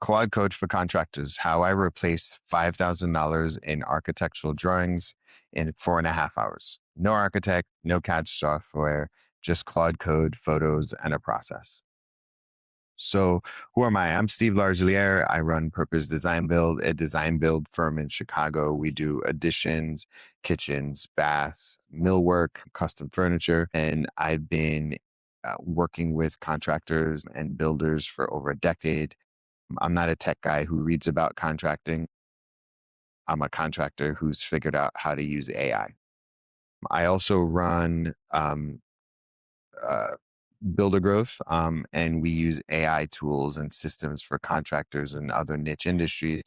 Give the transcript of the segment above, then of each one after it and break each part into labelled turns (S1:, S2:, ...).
S1: Claude Code for Contractors, how I replaced $5,000 in architectural drawings in 4.5 hours. No architect, no CAD software, just Claude Code, photos, and a process. So who am I? I'm Steve Largelier. I run Purpose Design Build, a design build firm in Chicago. We do additions, kitchens, baths, millwork, custom furniture, and I've been working with contractors and builders for over a decade. I'm not a tech guy who reads about contracting. I'm a contractor who's figured out how to use AI. I also run uh, BuilderGrowth, and we use AI tools and systems for contractors and other niche industries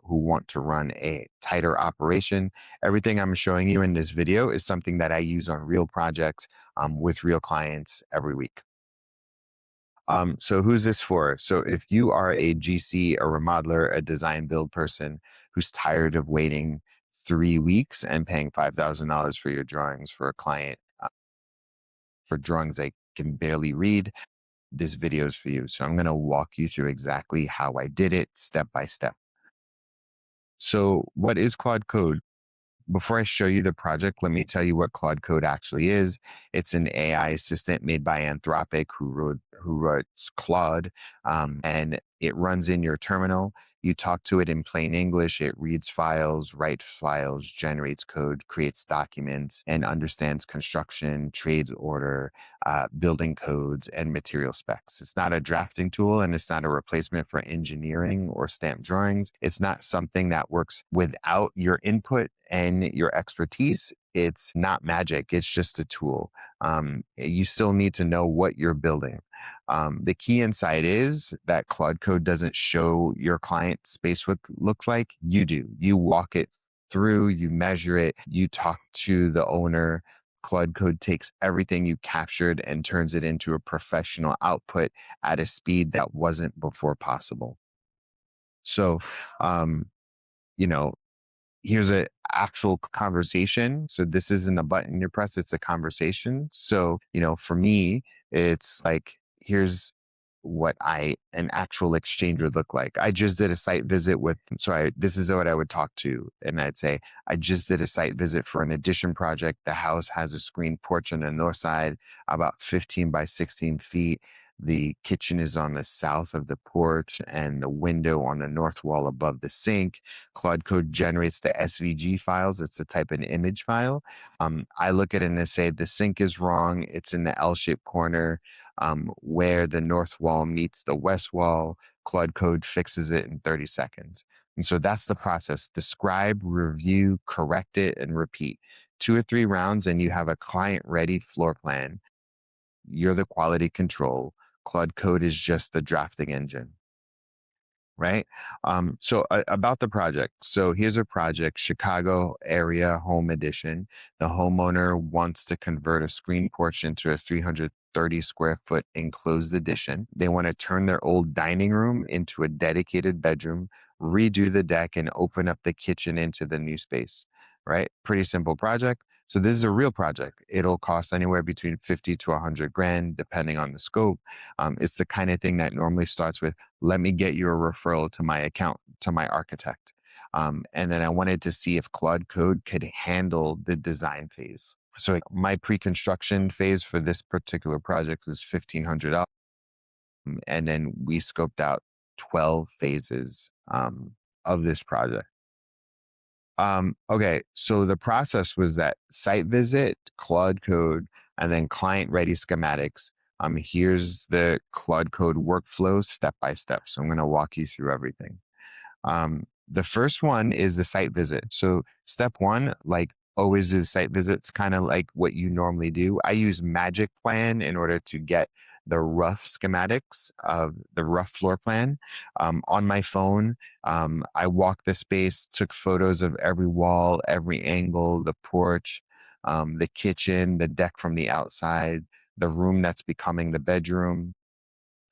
S1: who want to run a tighter operation. Everything I'm showing you in this video is something that I use on real projects with real clients every week. So who's this for? So if you are a GC, a remodeler, a design build person who's tired of waiting 3 weeks and paying $5,000 for your drawings for a client for drawings they can barely read, this video is for you. So I'm going to walk you through exactly how I did it step by step. So what is Claude Code? Before I show you the project, let me tell you what Claude Code actually is. It's an AI assistant made by Anthropic who wrote Claude, and it runs in your terminal. You talk to it in plain English. It reads files, writes files, generates code, creates documents, and understands construction, trade order, building codes, and material specs. It's not a drafting tool, and it's not a replacement for engineering or stamped drawings. It's not something that works without your input and your expertise. It's not magic. It's just a tool. You still need to know what you're building. The key insight is that Claude Code doesn't show your client space what looks like. You do. You walk it through, you measure it, you talk to the owner. Claude Code takes everything you captured and turns it into a professional output at a speed that wasn't before possible. So, um, you know, here's a actual conversation. So this isn't a button you press, it's a conversation. So, for me, it's like, here's what an actual exchange would look like. I just did a site visit this is what I would talk to. And I'd say, I just did a site visit for an addition project. The house has a screened porch on the north side, about 15 by 16 feet. The kitchen is on the south of the porch and the window on the north wall above the sink. Claude Code generates the SVG files. It's a type of image file. I look at it and I say, the sink is wrong. It's in the L-shaped corner where the north wall meets the west wall. Claude Code fixes it in 30 seconds. And so that's the process. Describe, review, correct it, and repeat. 2 or 3 rounds and you have a client-ready floor plan. You're the quality control. Claude Code is just the drafting engine, right? So about the project. So here's a project, Chicago area home edition. The homeowner wants to convert a screen porch into a 330 square foot enclosed addition. They want to turn their old dining room into a dedicated bedroom, redo the deck, and open up the kitchen into the new space, right? Pretty simple project. So this is a real project. It'll cost anywhere between 50 to 100 grand, depending on the scope. It's the kind of thing that normally starts with, let me get you a referral to my account, to my architect. And then I wanted to see if Claude Code could handle the design phase. So my pre-construction phase for this particular project was $1,500. And then we scoped out 12 phases of this project. Okay, so the process was that site visit, Claude Code, and then client ready schematics. Here's the Claude Code workflow step by step. So I'm going to walk you through everything. The first one is the site visit. So step one, like always do the site visits, kind of like what you normally do. I use Magic Plan in order to get the rough schematics of the rough floor plan on my phone. I walked the space, took photos of every wall, every angle, the porch, the kitchen, the deck from the outside, the room that's becoming the bedroom.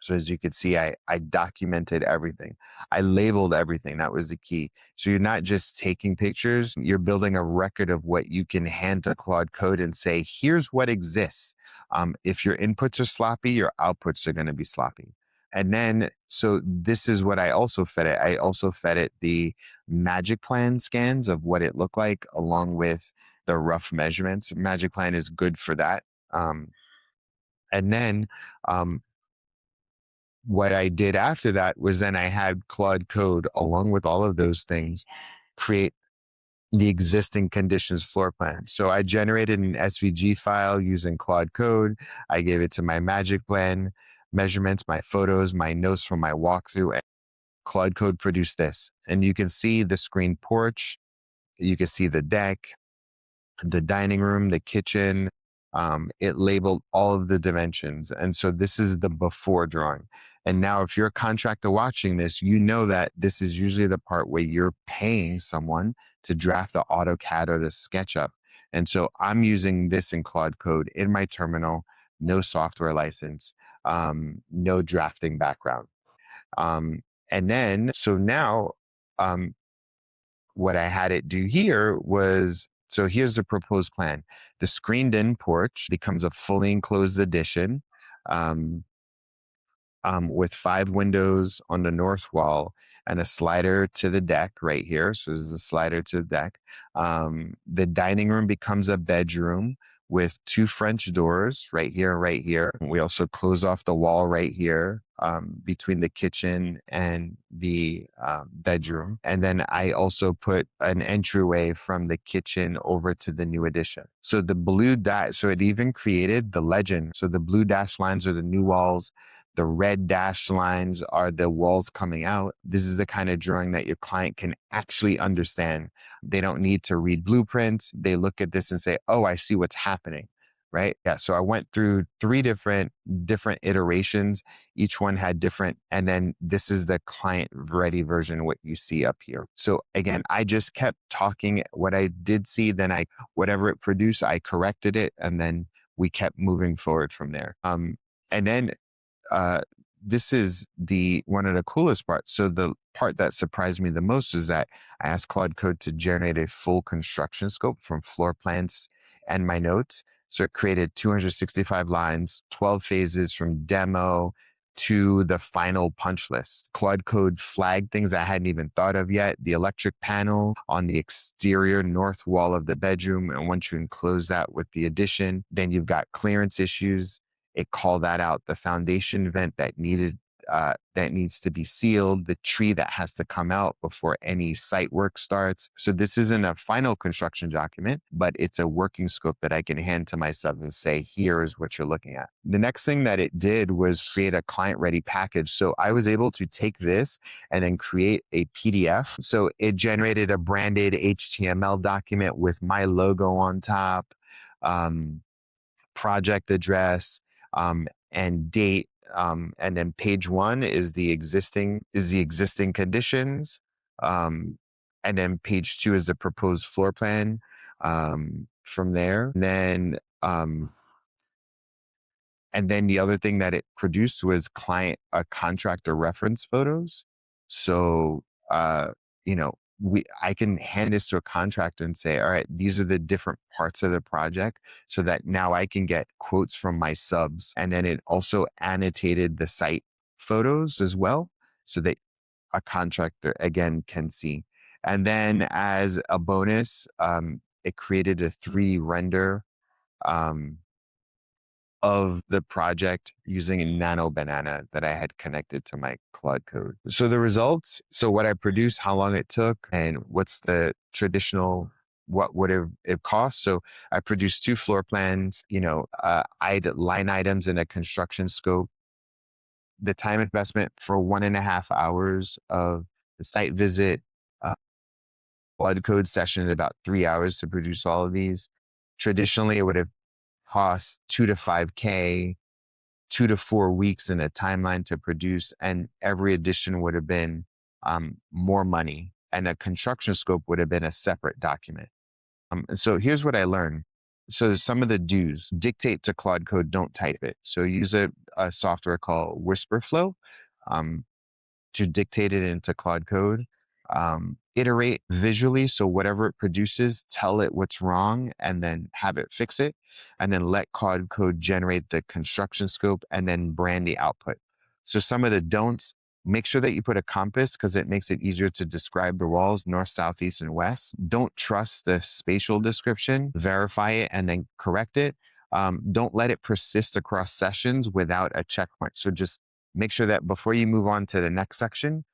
S1: So as you can see, I documented everything. I labeled everything. That was the key. So you're not just taking pictures, you're building a record of what you can hand to Claude Code and say, here's what exists. If your inputs are sloppy, your outputs are going to be sloppy. And then, so this is what I also fed it. I also fed it the Magic Plan scans of what it looked like, along with the rough measurements. Magic Plan is good for that. Um, and then um, what I did after that was then I had Claude Code, along with all of those things, create the existing conditions floor plan. So I generated an SVG file using Claude Code. I gave it to my Magic Plan measurements, my photos, my notes from my walkthrough, and Claude Code produced this. And you can see the screen porch, you can see the deck, the dining room, the kitchen. It labeled all of the dimensions. And so this is the before drawing. And now, if you're a contractor watching this, you know that this is usually the part where you're paying someone to draft the AutoCAD or the SketchUp. And so I'm using this in Claude Code in my terminal, no software license, no drafting background. And then, so now, um, what I had it do here was, so here's the proposed plan. The screened-in porch becomes a fully enclosed addition. Um, with 5 windows on the north wall and a slider to the deck right here. So there's a slider to the deck. The dining room becomes a bedroom with 2 French doors right here and right here. We also close off the wall right here between the kitchen and the bedroom. And then I also put an entryway from the kitchen over to the new addition. So the blue dash, so it even created the legend. So the blue dash lines are the new walls. The red dashed lines are the walls coming out. This is the kind of drawing that your client can actually understand. They don't need to read blueprints. They look at this and say, oh, I see what's happening, right? Yeah, so I went through 3 different iterations. Each one had different, and then this is the client ready version, what you see up here. So again, I just kept talking what I did see, then whatever it produced, I corrected it, and then we kept moving forward from there. And then uh, this is one of the coolest parts. So the part that surprised me the most is that I asked Claude Code to generate a full construction scope from floor plans and my notes. So it created 265 lines, 12 phases from demo to the final punch list. Claude Code flagged things I hadn't even thought of yet. The electric panel on the exterior north wall of the bedroom. And once you enclose that with the addition, then you've got clearance issues. It called that out, the foundation vent that needs to be sealed, the tree that has to come out before any site work starts. So this isn't a final construction document, but it's a working scope that I can hand to myself and say, here's what you're looking at. The next thing that it did was create a client-ready package. So I was able to take this and then create a PDF. So it generated a branded HTML document with my logo on top, project address, and date. And then page 1 is the existing conditions. And then page 2 is the proposed floor plan from there. And then the other thing that it produced was contractor reference photos. So, you know, I can hand this to a contractor and say, all right, these are the different parts of the project, so that now I can get quotes from my subs. And then it also annotated the site photos as well, so that a contractor again can see. And then as a bonus, it created a 3D render um, of the project using a nano banana that I had connected to my Claude Code. So the results, so what I produced, how long it took, and what's the traditional, what would it cost. So I produced 2 floor plans, line items in a construction scope. The time investment for 1.5 hours of the site visit, Claude Code session, about 3 hours to produce all of these. Traditionally, it would have cost 2 to 5K, 2 to 4 weeks in a timeline to produce, and every edition would have been more money, and a construction scope would have been a separate document. And so here's what I learned. So some of the do's: dictate to Claude Code, don't type it. So use a software called WhisperFlow to dictate it into Claude Code. Iterate visually, so whatever it produces, tell it what's wrong and then have it fix it, and then let Claude Code generate the construction scope and then brand the output. So some of the don'ts, make sure that you put a compass because it makes it easier to describe the walls, north, south, east, and west. Don't trust the spatial description, verify it and then correct it. Don't let it persist across sessions without a checkpoint. So just make sure that before you move on to the next section,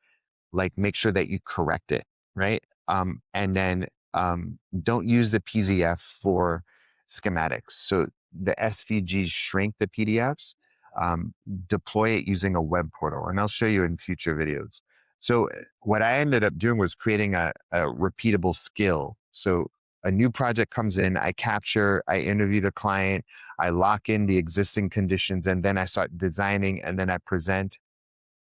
S1: like make sure that you correct it, right? And then don't use the PDF for schematics. So the SVGs shrink the PDFs, um, deploy it using a web portal, and I'll show you in future videos. So what I ended up doing was creating a repeatable skill. So a new project comes in, I capture, I interview the client, I lock in the existing conditions, and then I start designing, and then I present,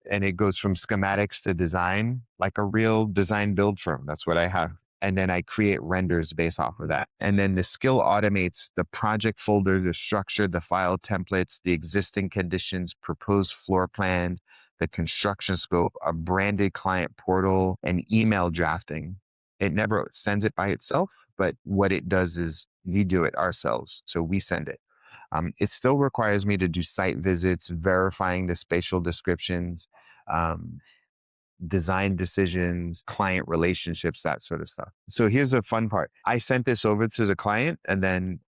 S1: and it goes from schematics to design, like a real design build firm. That's what I have. And then I create renders based off of that. And then the skill automates the project folder, the structure, the file templates, the existing conditions, proposed floor plan, the construction scope, a branded client portal, and email drafting. It never sends it by itself, but what it does is we do it ourselves. So we send it. It still requires me to do site visits, verifying the spatial descriptions, um, design decisions, client relationships, that sort of stuff. So here's the fun part. I sent this over to the client, and then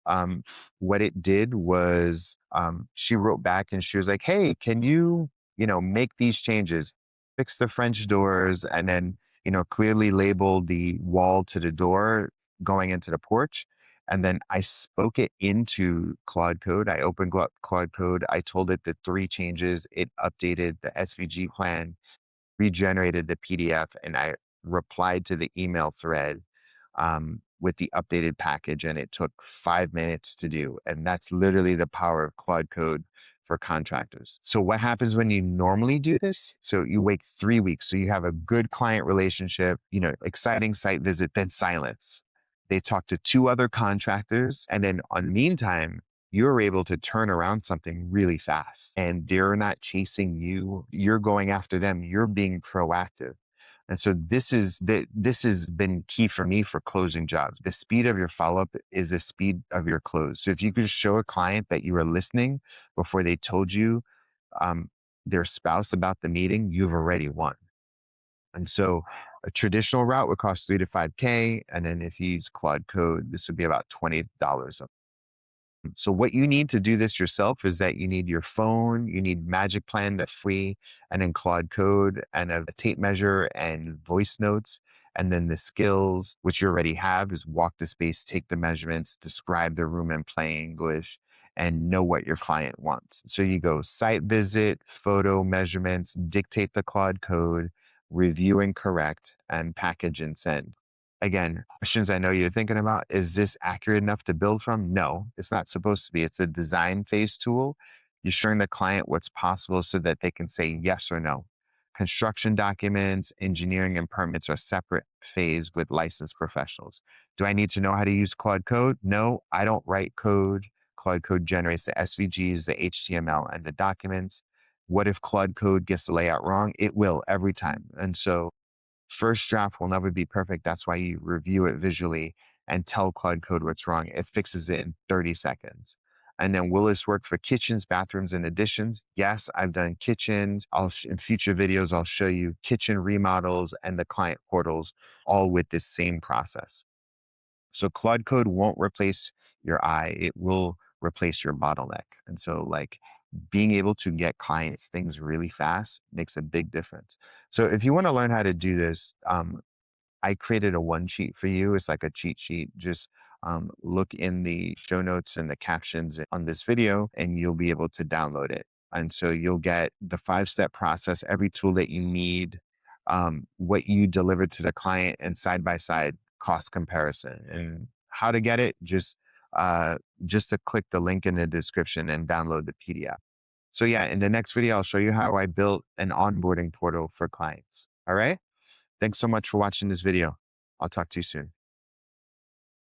S1: what it did was she wrote back and she was like, "Hey, can you, make these changes, fix the French doors, and then, clearly label the wall to the door going into the porch." And then I spoke it into Claude Code. I opened Claude Code. I told it the three changes. It updated the SVG plan, regenerated the PDF, and I replied to the email thread with the updated package. And it took 5 minutes to do. And that's literally the power of Claude Code for contractors. So what happens when you normally do this? So you wait 3 weeks. So you have a good client relationship, exciting site visit, then silence. They talk to two other contractors. And then on meantime, you're able to turn around something really fast, and they're not chasing you. You're going after them. You're being proactive. And so this has been key for me for closing jobs. The speed of your follow-up is the speed of your close. So if you could show a client that you were listening before they told you um, their spouse about the meeting, you've already won. And so a traditional route would cost 3 to 5K. And then if you use Claude Code, this would be about $20. So what you need to do this yourself is that you need your phone, you need Magic Plan that's free, and then Claude Code and a tape measure and voice notes. And then the skills, which you already have, is walk the space, take the measurements, describe the room in plain English, and know what your client wants. So you go site visit, photo measurements, dictate the Claude Code, review and correct, and package and send. Again, questions I know you're thinking about, is this accurate enough to build from? No, it's not supposed to be. It's a design phase tool. You're showing the client what's possible so that they can say yes or no. Construction documents, engineering, and permits are separate phase with licensed professionals. Do I need to know how to use Claude Code? No, I don't write code. Claude Code generates the SVGs, the HTML, and the documents. What if Claude Code gets the layout wrong? It will every time. And so first draft will never be perfect. That's why you review it visually and tell Claude Code what's wrong. It fixes it in 30 seconds. And then will this work for kitchens, bathrooms, and additions? Yes, I've done kitchens. In future videos, I'll show you kitchen remodels and the client portals, all with this same process. So Claude Code won't replace your eye. It will replace your bottleneck. And so like being able to get clients things really fast makes a big difference. So if you want to learn how to do this, I created a one sheet for you. It's like a cheat sheet. Just look in the show notes and the captions on this video, and you'll be able to download it. And so you'll get the 5-step process, every tool that you need, what you delivered to the client, and side by side cost comparison. And how to get it, just to click the link in the description and download the PDF. So yeah, in the next video, I'll show you how I built an onboarding portal for clients. All right. Thanks so much for watching this video. I'll talk to you soon.